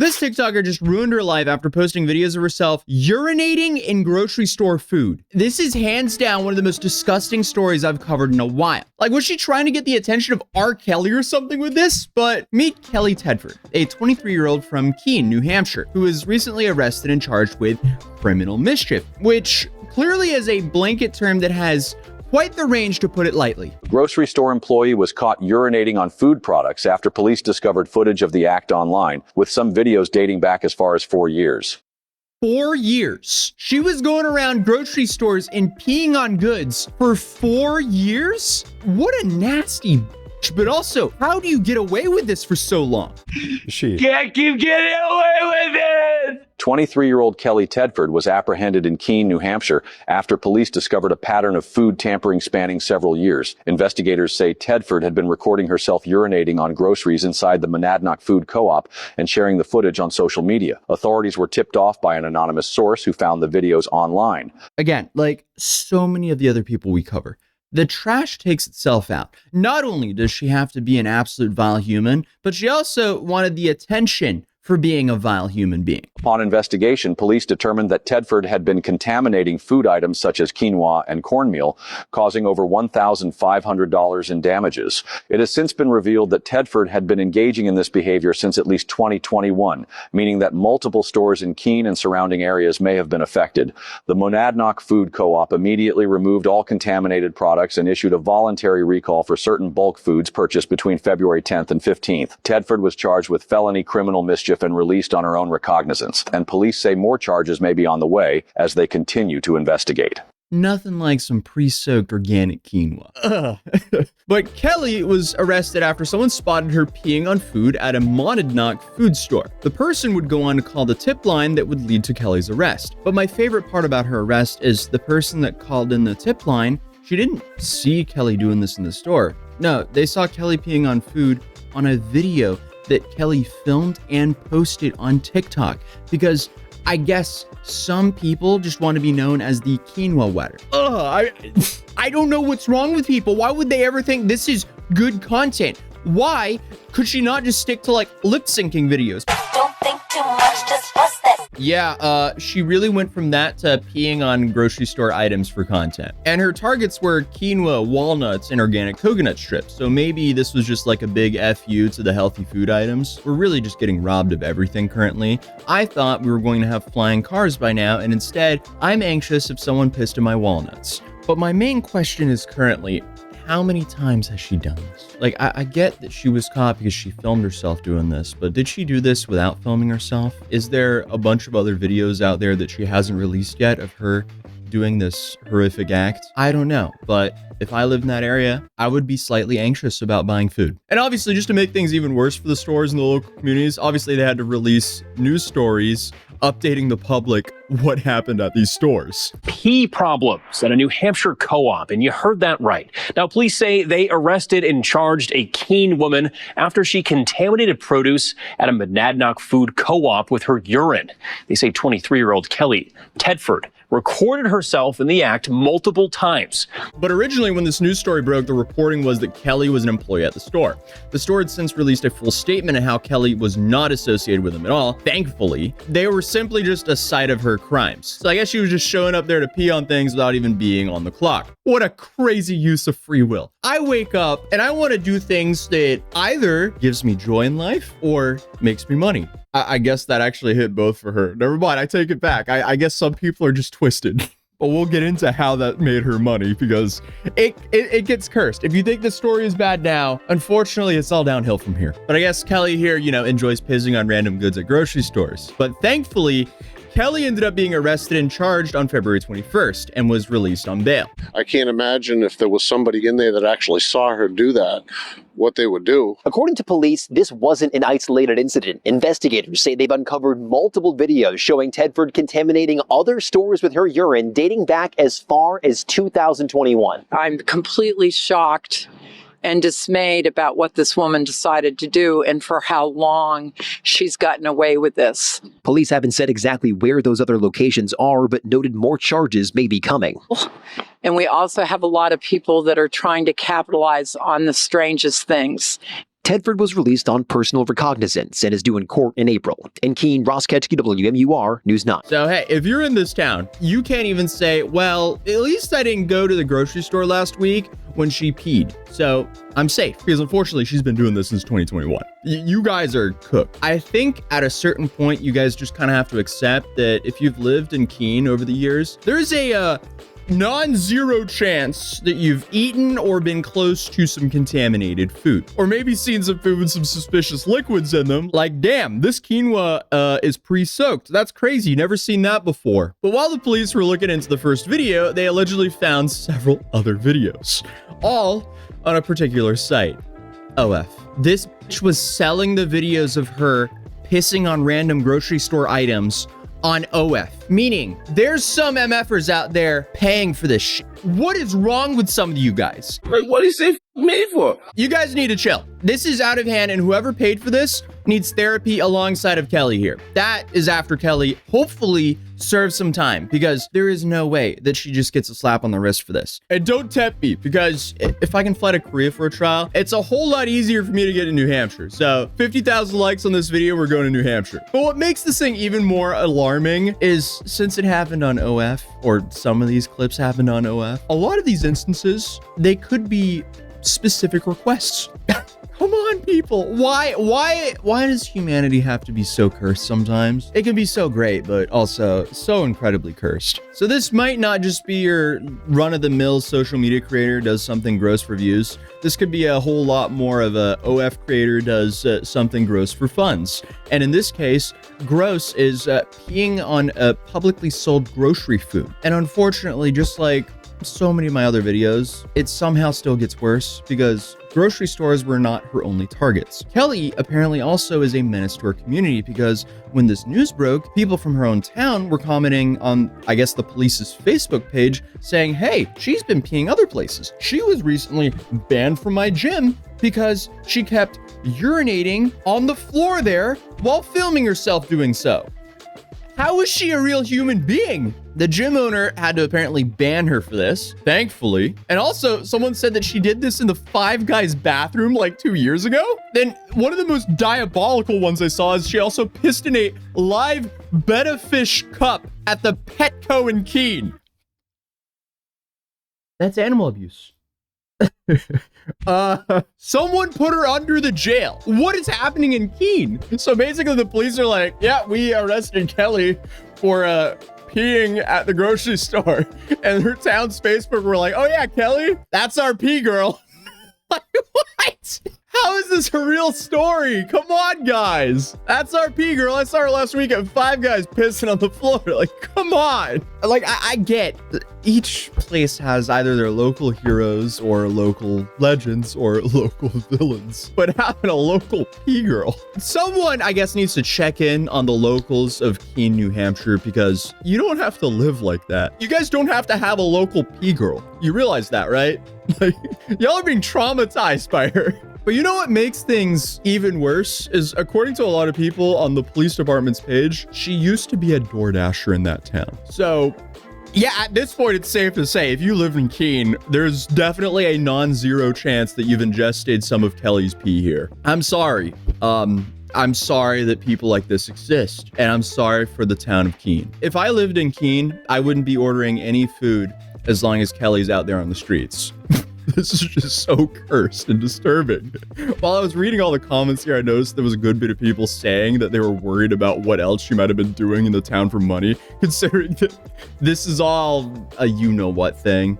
This TikToker just ruined her life after posting videos of herself urinating in grocery store food. This is hands down one of the most disgusting stories I've covered in a while. Like, was she trying to get the attention of R. Kelly or something with this? But meet Kelly Tedford, a 23-year-old from Keene, New Hampshire, who was recently arrested and charged with criminal mischief, which clearly is a blanket term that has quite the range, to put it lightly. A grocery store employee was caught urinating on food products after police discovered footage of the act online, with some videos dating back as far as 4 years. 4 years. She was going around grocery stores and peeing on goods for 4 years? What a nasty bitch. But also, how do you get away with this for so long? Can't keep getting away with it! 23-year-old Kelly Tedford was apprehended in Keene, New Hampshire, after police discovered a pattern of food tampering spanning several years. Investigators say Tedford had been recording herself urinating on groceries inside the Monadnock Food Co-op and sharing the footage on social media. Authorities were tipped off by an anonymous source who found the videos online. Again, like so many of the other people we cover, the trash takes itself out. Not only does she have to be an absolute vile human, but she also wanted the attention for being a vile human being. Upon investigation, police determined that Tedford had been contaminating food items such as quinoa and cornmeal, causing over $1,500 in damages. It has since been revealed that Tedford had been engaging in this behavior since at least 2021, meaning that multiple stores in Keene and surrounding areas may have been affected. The Monadnock Food Co-op immediately removed all contaminated products and issued a voluntary recall for certain bulk foods purchased between February 10th and 15th. Tedford was charged with felony criminal mischief and released on her own recognizance, and police say more charges may be on the way as they continue to investigate. Nothing like some pre-soaked organic quinoa. But Kelly was arrested after someone spotted her peeing on food at a Monadnock food store. The person would go on to call the tip line that would lead to Kelly's arrest. But my favorite part about her arrest is the person that called in the tip line, she didn't see Kelly doing this in the store. No, they saw Kelly peeing on food on a video that Kelly filmed and posted on TikTok, because I guess some people just want to be known as the quinoa wetter. I don't know what's wrong with people. Why would they ever think this is good content? Why could she not just stick to like lip syncing videos? Don't think too much, just bust that. Yeah, she really went from that to peeing on grocery store items for content. And her targets were quinoa, walnuts, and organic coconut strips. So maybe this was just like a big FU to the healthy food items. We're really just getting robbed of everything currently. I thought we were going to have flying cars by now, and instead, I'm anxious if someone pissed in my walnuts. But my main question is currently, how many times has she done this? Like, I get that she was caught because she filmed herself doing this, but did she do this without filming herself? Is there a bunch of other videos out there that she hasn't released yet of her doing this horrific act? I don't know, but if I lived in that area, I would be slightly anxious about buying food. And obviously, just to make things even worse for the stores and the local communities, obviously they had to release news stories updating the public what happened at these stores. Pee problems at a New Hampshire co-op, and you heard that right. Now, police say they arrested and charged a Keene woman after she contaminated produce at a Monadnock Food Co-op with her urine. They say 23-year-old Kelly Tedford recorded herself in the act multiple times. But originally, when this news story broke, the reporting was that Kelly was an employee at the store. The store had since released a full statement on how Kelly was not associated with them at all. Thankfully, they were simply just a site of her crimes. So I guess she was just showing up there to pee on things without even being on the clock. What a crazy use of free will. I wake up and I want to do things that either gives me joy in life or makes me money. I guess that actually hit both for her. Never mind, I take it back. I guess some people are just twisted. But we'll get into how that made her money, because it gets cursed. If you think the story is bad now, unfortunately, it's all downhill from here. But I guess Kelly here, enjoys pissing on random goods at grocery stores. But thankfully, Kelly ended up being arrested and charged on February 21st and was released on bail. I can't imagine if there was somebody in there that actually saw her do that, what they would do. According to police, this wasn't an isolated incident. Investigators say they've uncovered multiple videos showing Tedford contaminating other stores with her urine dating back as far as 2021. I'm completely shocked and dismayed about what this woman decided to do and for how long she's gotten away with this. Police haven't said exactly where those other locations are, but noted more charges may be coming. And we also have a lot of people that are trying to capitalize on the strangest things. Tedford was released on personal recognizance and is due in court in April. In Keene, Ross Ketchke, WMUR News 9. So, hey, if you're in this town, you can't even say, well, at least I didn't go to the grocery store last week when she peed. So I'm safe, because unfortunately she's been doing this since 2021. You guys are cooked. I think at a certain point, you guys just kind of have to accept that if you've lived in Keene over the years, there's a non-zero chance that you've eaten or been close to some contaminated food, or maybe seen some food with some suspicious liquids in them. Like, damn, this quinoa is pre-soaked. That's crazy. Never seen that before. But while the police were looking into the first video, they allegedly found several other videos, all on a particular site. OF. This bitch was selling the videos of her pissing on random grocery store items on OF, meaning there's some MFers out there paying for this shit. What is wrong with some of you guys? Like, what is it made for? You guys need to chill. This is out of hand, and whoever paid for this needs therapy alongside of Kelly here. That is after Kelly hopefully serves some time, because there is no way that she just gets a slap on the wrist for this. And don't tempt me, because if I can fly to Korea for a trial, it's a whole lot easier for me to get to New Hampshire. So 50,000 likes on this video, we're going to New Hampshire. But what makes this thing even more alarming is, since it happened on OF, or some of these clips happened on OF, a lot of these instances, they could be specific requests. Come on, people. Why does humanity have to be so cursed sometimes? It can be so great, but also so incredibly cursed. So this might not just be your run-of-the-mill social media creator does something gross for views. This could be a whole lot more of a OF creator does something gross for funds. And in this case, gross is peeing on a publicly sold grocery food. And unfortunately, just like so many of my other videos, it somehow still gets worse, because grocery stores were not her only targets. Kelly apparently also is a menace to her community, because when this news broke, people from her own town were commenting on, I guess, the police's Facebook page saying, hey, she's been peeing other places. She was recently banned from my gym because she kept urinating on the floor there while filming herself doing so. How is she a real human being? The gym owner had to apparently ban her for this, thankfully. And also, someone said that she did this in the Five Guys bathroom like 2 years ago. Then one of the most diabolical ones I saw is she also pissed in a live betta fish cup at the Petco in Keene. That's animal abuse. Someone put her under the jail. What is happening in Keene? So basically the police are like, yeah, we arrested Kelly for peeing at the grocery store. And her town's Facebook were like, oh yeah, Kelly, that's our pee girl. Like, what? How is this a real story? Come on, guys. That's our pee girl. I saw her last week at Five Guys pissing on the floor. Like, come on. Like, I get each place has either their local heroes or local legends or local villains, but having a local pee girl. Someone, I guess, needs to check in on the locals of Keene, New Hampshire, because you don't have to live like that. You guys don't have to have a local pee girl. You realize that, right? Like, y'all are being traumatized by her. But you know what makes things even worse is, according to a lot of people on the police department's page, she used to be a DoorDasher in that town. So yeah, at this point, it's safe to say if you live in Keene, there's definitely a non-zero chance that you've ingested some of Kelly's pee here. I'm sorry. I'm sorry that people like this exist, and I'm sorry for the town of Keene. If I lived in Keene, I wouldn't be ordering any food as long as Kelly's out there on the streets. This is just so cursed and disturbing. While I was reading all the comments here, I noticed there was a good bit of people saying that they were worried about what else she might have been doing in the town for money, considering that this is all a you-know-what thing.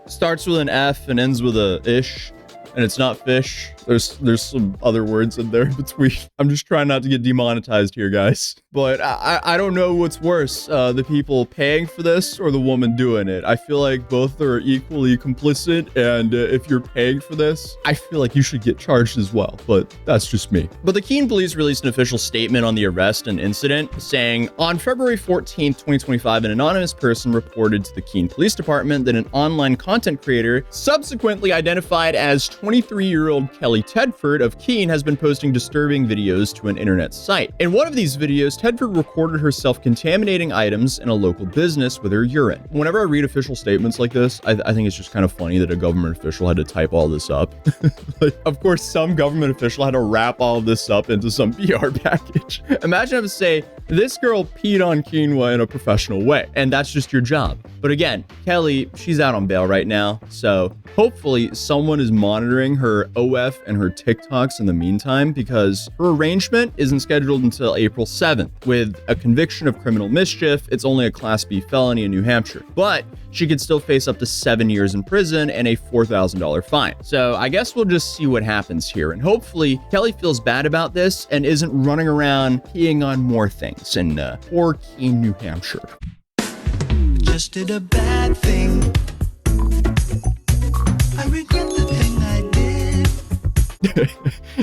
Starts with an F and ends with a ish, and it's not fish. There's some other words in there in between. I'm just trying not to get demonetized here, guys. But I don't know what's worse, the people paying for this or the woman doing it. I feel like both are equally complicit, and if you're paying for this, I feel like you should get charged as well, but that's just me. But the Keene police released an official statement on the arrest and incident, saying, on February 14th, 2025, an anonymous person reported to the Keene Police Department that an online content creator, subsequently identified as 23-year-old Kelly Tedford of Keene has been posting disturbing videos to an internet site. In one of these videos, Tedford recorded herself contaminating items in a local business with her urine. Whenever I read official statements like this, I think it's just kind of funny that a government official had to type all this up. Like, of course, some government official had to wrap all of this up into some PR package. Imagine having to say, this girl peed on quinoa in a professional way, and that's just your job. But again, Kelly, she's out on bail right now, so hopefully someone is monitoring her OF and her TikToks in the meantime, because her arraignment isn't scheduled until April 7th. With a conviction of criminal mischief, it's only a Class B felony in New Hampshire, but she could still face up to 7 years in prison and a $4,000 fine. So I guess we'll just see what happens here. And hopefully Kelly feels bad about this and isn't running around peeing on more things in poor Keene, New Hampshire. Just did a bad thing. I regret the thing I did.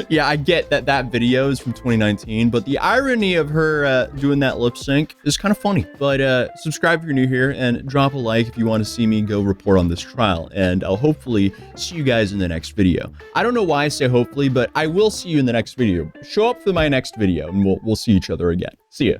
Yeah, I get that video is from 2019, but the irony of her doing that lip sync is kind of funny. But subscribe if you're new here and drop a like if you want to see me go report on this trial. And I'll hopefully see you guys in the next video. I don't know why I say hopefully, but I will see you in the next video. Show up for my next video and we'll see each other again. See ya.